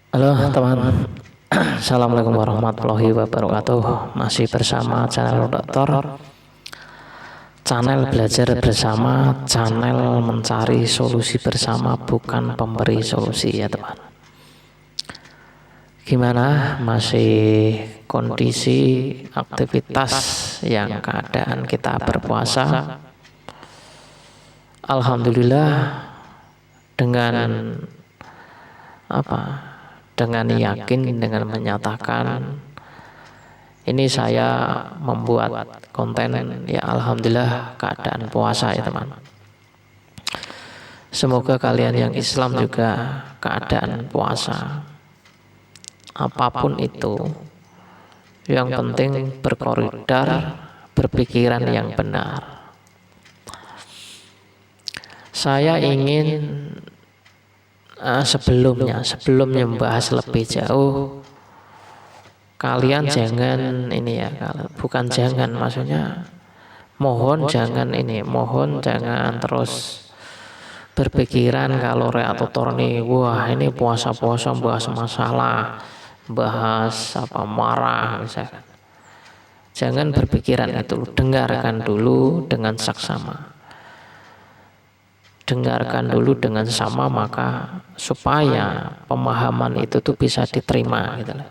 Halo teman, Assalamualaikum warahmatullahi wabarakatuh. Masih bersama channel Dokter, channel belajar bersama, channel mencari solusi bersama, bukan pemberi solusi ya teman. Gimana masih kondisi aktivitas yang keadaan kita berpuasa? Alhamdulillah dengan dengan yakin, dengan menyatakan ini saya membuat konten ya alhamdulillah keadaan puasa ya teman. Semoga kalian yang Islam juga keadaan puasa. Apapun itu, yang penting berkoridor, berpikiran yang benar. Saya ingin sebelum membahas lebih jauh, kalian jangan mohon jangan terus berpikiran kalau reaktor nih, wah ini puasa-puasa bahas masalah, bahas marah misalkan. Jangan berpikiran itu, dengarkan dulu dengan saksama. Dengarkan dulu dengan sama, maka supaya pemahaman itu tuh bisa diterima gitu loh.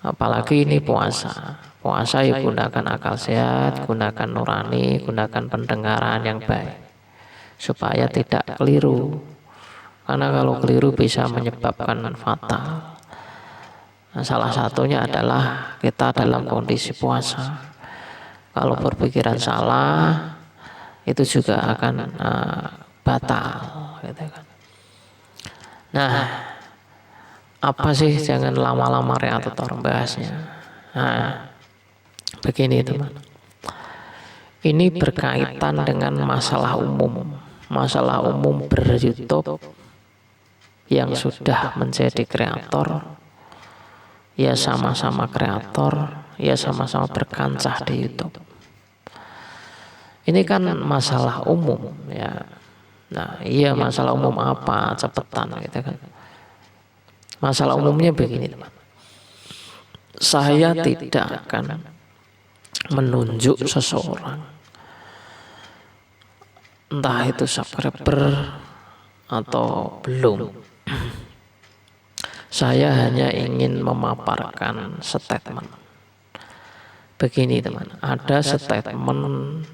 Apalagi ini puasa ya, gunakan akal sehat, gunakan nurani, gunakan pendengaran yang baik supaya tidak keliru, karena kalau keliru bisa menyebabkan fatal. Nah, salah satunya adalah kita dalam kondisi puasa, kalau berpikiran salah itu juga akan batal gitu kan. Nah, apa sih, jangan lama-lama reaktor bahasnya. Nah, begini teman, ini berkaitan dengan masalah umum ber-YouTube yang sudah menjadi kreator, ya sama-sama kreator, ya sama-sama berkancah di YouTube. Ini kan masalah umum ya. Nah, iya, masalah umum apa? Cepetan gitu kan. Masalah umumnya begini teman. Saya tidak akan menunjuk seseorang, entah itu subscriber atau belum. Saya hanya ingin memaparkan statement. Begini teman, ada statement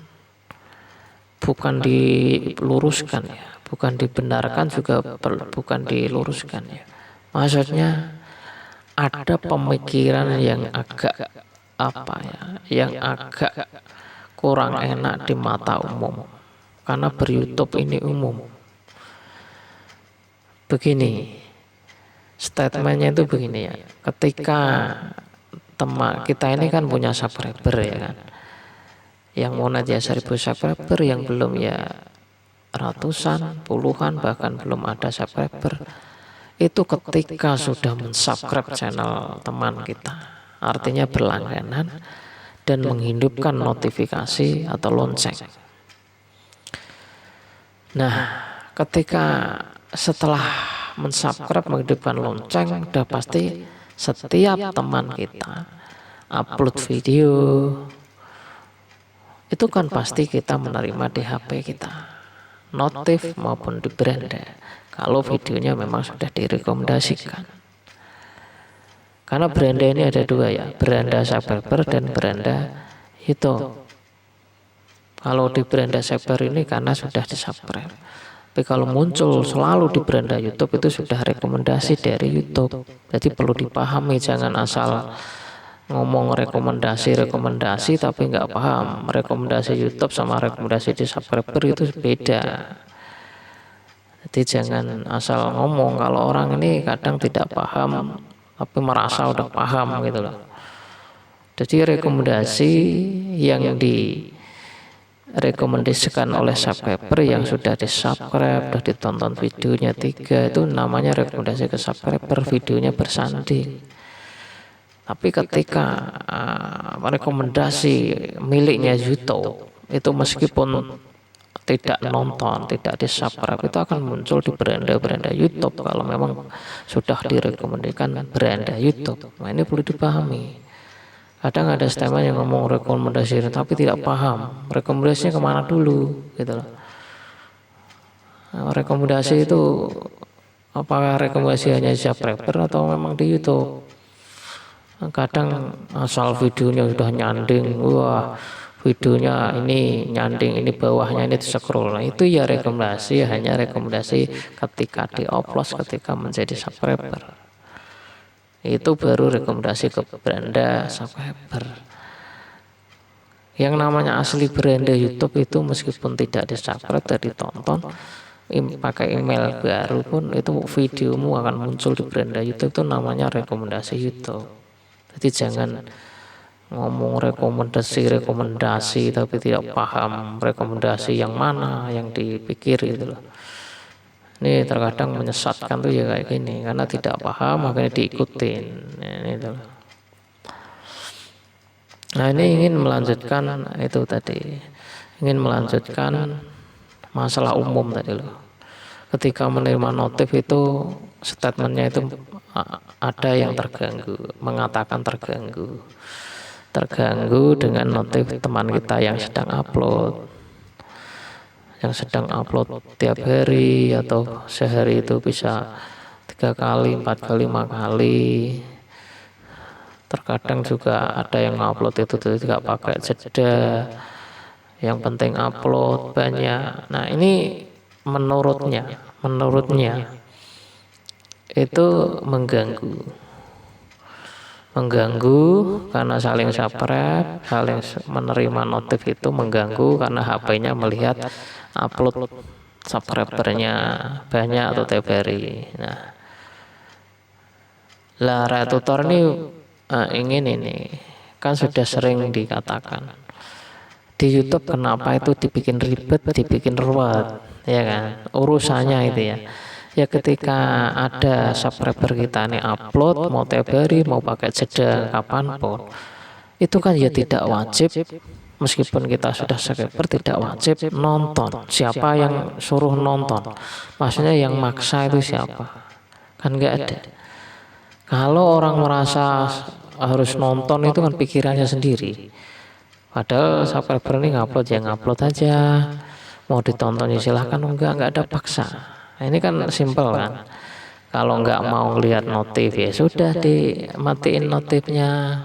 bukan diluruskan ya, bukan dibenarkan juga bukan diluruskan ya. Maksudnya ada pemikiran yang agak yang agak kurang enak di mata umum, karena ber-YouTube ini umum. Begini, statementnya itu begini ya, ketika teman kita ini kan punya subscriber ya kan, yang mau aja 1000 subscriber, yang belum ya ratusan, puluhan, bahkan belum ada subscriber. Itu ketika sudah mensubscribe channel teman kita, artinya berlangganan dan menghidupkan notifikasi atau lonceng. Nah, ketika setelah mensubscribe, menghidupkan lonceng, udah pasti setiap teman kita upload video itu kan pasti kita menerima di HP kita, notif maupun di beranda, kalau videonya memang sudah direkomendasikan. Karena beranda ini ada dua ya, beranda subscriber dan beranda YouTube. Kalau di beranda subscriber ini karena sudah di-subscribe, tapi kalau muncul selalu di beranda YouTube itu sudah rekomendasi dari YouTube. Jadi perlu dipahami, jangan asal ngomong rekomendasi tapi nggak paham. Rekomendasi YouTube sama rekomendasi di subscriber itu beda. Jadi jangan asal ngomong, kalau orang ini kadang tidak paham tapi merasa udah paham gitu loh. Jadi rekomendasi yang direkomendasikan oleh subscriber yang sudah di-subscribe, sudah ditonton videonya 3, itu namanya rekomendasi ke subscriber, videonya bersanding. Tapi ketika rekomendasi miliknya YouTube itu meskipun tidak nonton, tidak di subscribe, itu akan muncul di beranda-beranda YouTube kalau memang sudah direkomendasikan beranda YouTube. Nah, ini perlu dipahami. Kadang ada statement yang ngomong rekomendasi tapi tidak paham rekomendasinya kemana dulu gitu loh. Nah, rekomendasi itu apakah rekomendasi hanya subscriber atau memang di YouTube? Kadang asal videonya sudah nyanding, wah videonya ini nyanding, ini bawahnya ini scroll. Nah, itu ya rekomendasi, hanya rekomendasi ketika diupload, ketika menjadi subscriber. Itu baru rekomendasi ke beranda subscriber. Yang namanya asli beranda YouTube itu meskipun tidak di subscribe dan ditonton, pakai email baru pun itu videomu akan muncul di beranda YouTube, itu namanya rekomendasi YouTube. Jadi jangan ngomong rekomendasi tapi tidak paham rekomendasi yang mana yang dipikir gitu loh. Ini terkadang menyesatkan tuh ya kayak gini, karena tidak paham makanya diikutin. Nah, ini ingin melanjutkan itu tadi, ingin melanjutkan masalah umum tadi loh. Ketika menerima notif itu statementnya itu ada yang terganggu, mengatakan terganggu dengan notif teman kita yang sedang upload, tiap hari atau sehari itu bisa 3 kali, 4 kali, 5 kali. Terkadang juga ada yang upload itu tidak pakai jeda, yang penting upload banyak. Nah, ini menurutnya itu mengganggu karena saling subscribe, saling menerima notif itu mengganggu karena HP-nya melihat upload subscribernya banyak atau tiap hari. Nah, tutor ini ingin ini kan sudah sering dikatakan di YouTube kenapa itu dibikin ribet, dibikin ruwet, ya kan, urusannya itu ya. Ya ketika ada subscriber kita nih upload mau tiap hari mau pakai jeda kapanpun, itu kan ya tidak wajib, meskipun kita sudah subscriber tidak wajib nonton. Siapa yang suruh nonton? Maksudnya yang maksa itu siapa? Kan nggak ada. Kalau orang merasa harus nonton itu kan pikirannya sendiri. Padahal subscriber ini ngupload ya ngupload aja, mau ditonton ya silahkan, enggak ada paksa. Nah, ini kan simpel kan. Kalau nggak mau lihat notif ya sudah dimatiin notifnya.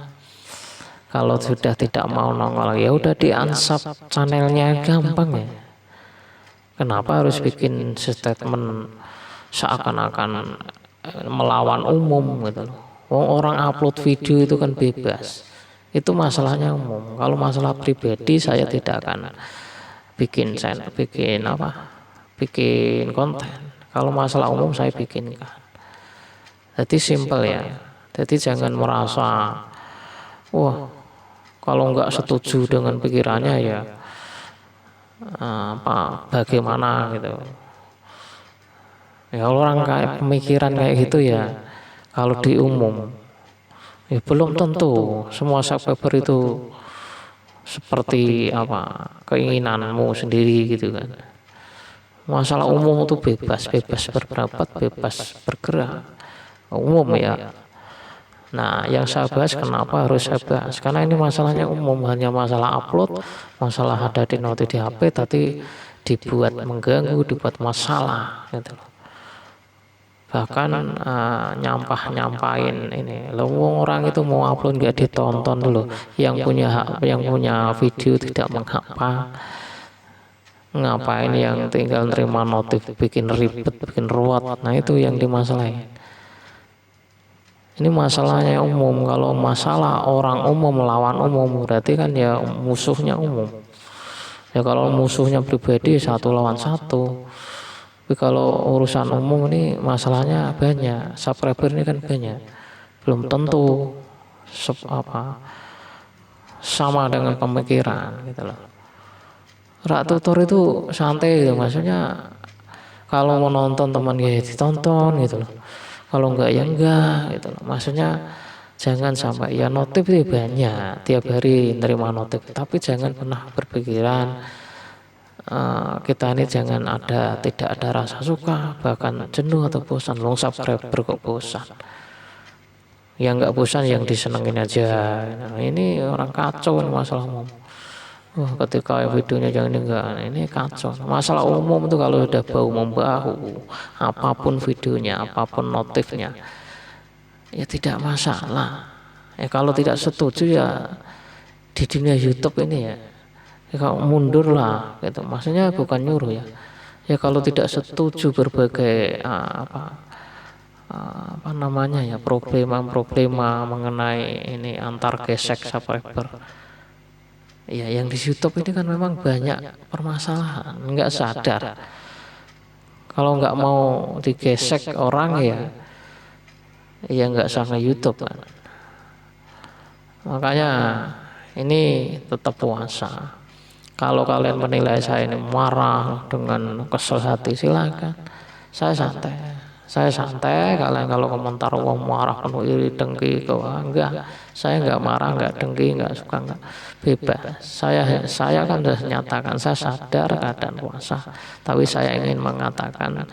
Kalau sudah tidak mau nongol ya udah di unsub channelnya, gampang ya. Kenapa harus bikin statement seakan-akan melawan umum gitu loh. Orang upload video itu kan bebas. Itu masalahnya umum. Kalau masalah pribadi saya tidak akan bikin konten. Kalau masalah umum saya bikinkan. Jadi simpel ya. Jadi jangan merasa wah kalau nggak setuju dengan pikirannya ya bagaimana gitu. Ya orang kayak pemikiran kayak gitu ya, kalau di umum ya belum tentu semua subscriber itu seperti keinginanmu sendiri gitu kan. Masalah umum itu bebas berpendapat, bebas bergerak, umum ya. Nah, yang saya bahas kenapa harus saya bahas? Karena ini masalahnya umum, hanya masalah upload, masalah ada di notif di HP, tapi dibuat mengganggu, dibuat masalah gitu loh. Bahkan nyampahin ini, orang itu mau upload nggak ditonton dulu, yang punya video tidak menghapa. Ngapain yang tinggal nerima notif bikin ribet, bikin ruwet. Nah, itu yang dimasalahin. Ini masalahnya umum. Kalau masalah orang umum melawan umum berarti kan ya musuhnya umum. Ya kalau musuhnya pribadi 1 lawan 1. Tapi kalau urusan umum ini masalahnya banyak. Subscriber ini kan banyak. Belum tentu sama dengan pemikiran gitu loh. Tutor itu santai gitu, maksudnya kalau mau nonton teman ya ditonton gitu loh, kalau enggak ya enggak gitu loh. Maksudnya jangan sampai ya notif itu banyak, tiap hari nerima notif, tapi jangan pernah berpikiran kita ini jangan tidak ada rasa suka, bahkan jenuh atau bosan. Long subscriber kok bosan? Yang nggak bosan yang disenengin aja. Nah, ini orang kacau masalah umum. Ketika videonya jangan enggak, ini kacau. Masalah umum itu kalau udah bau membahu, apapun videonya, apapun notifnya, ya tidak masalah. Ya kalau tidak setuju ya di dunia YouTube ini ya kalau mundur lah gitu. Maksudnya bukan nyuruh ya. Ya kalau tidak setuju berbagai apa namanya ya problema mengenai ini antar gesek subscriber. Ya yang di YouTube ini kan memang banyak permasalahan, nggak sadar. Kalau nggak mau digesek orang ya nggak sama YouTube kan. Makanya ini tetap puasa. Kalau kalian menilai saya ini marah dengan kesel hati, silakan. Saya santai. Kalian kalau komentar wong marah penuh iri dengki enggak. Saya enggak marah, enggak dengki, enggak suka, enggak, bebas. Saya kan sudah nyatakan saya sadar keadaan puasa, tapi saya ingin mengatakan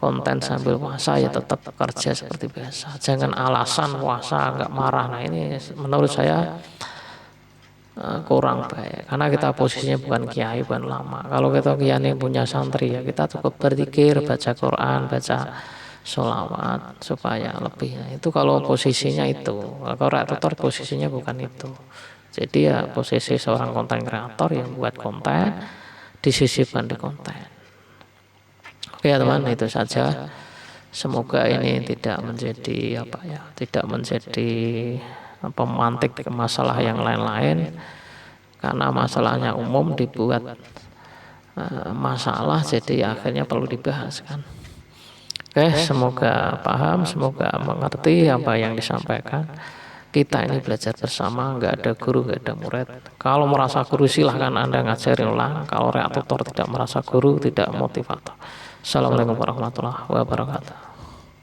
konten sambil puasa ya tetap kerja seperti biasa. Jangan alasan puasa enggak marah. Nah ini menurut saya kurang baik, karena kita posisinya bukan kiai, bukan lama. Kalau kita kiai punya santri ya kita cukup berzikir, baca Quran, baca sholawat supaya lebih. Nah, itu kalau posisinya itu. Kalau redaktor posisinya bukan itu. Jadi ya posisi seorang konten kreator yang buat konten disisipkan di konten. Oke ya teman, itu saja. Semoga ini tidak menjadi tidak menjadi pemantik masalah yang lain-lain, karena masalahnya umum dibuat masalah, jadi akhirnya perlu dibahas kan. Oke, semoga paham, semoga mengerti apa yang disampaikan. Kita ini belajar bersama, nggak ada guru, nggak ada murid. Kalau merasa guru silahkan Anda ngajarin ulang. Kalau redaktor tidak merasa guru, tidak motivator. Assalamualaikum warahmatullahi wabarakatuh.